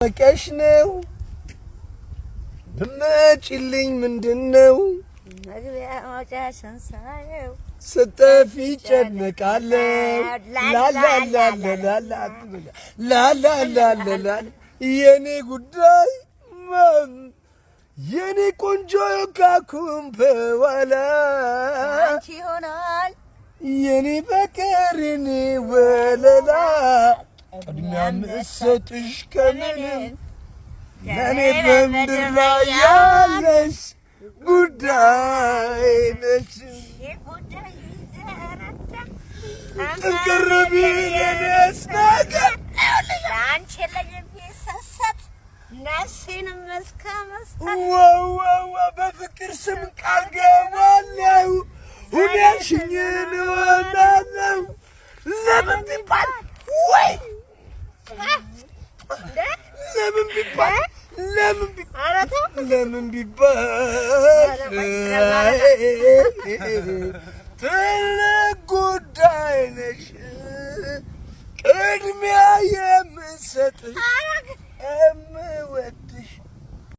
በቀሽ ነው ብመጪልኝ ምንድነው መግቢያ መውጫሽን ሳየው ስተፊ ጨነቃለሁ ላላላላላላላላላ የኔ ጉዳይ የኔ ቆንጆ ካኩም በኋላ አንቺ ሆናል የኔ በቀሪኔ ወለላ ቅድሚያ ምሰጥሽ ከምንም ለኔ በምድር ላይ ያለሽ ጉዳይ ነሽ እንቅርቢ የኔስ ነገር ለአንቺ ለሚሰሰት ነፍሴንም እስከ መስጠት ዋዋዋ በፍቅር ስም ቃል ገባለሁ ሁነሽኝን እወዳለሁ ለምን ቢባል ወይ ለምን ቢባል ትልቅ ጉዳይ ነሽ ቅድሚያ የምሰጥሽ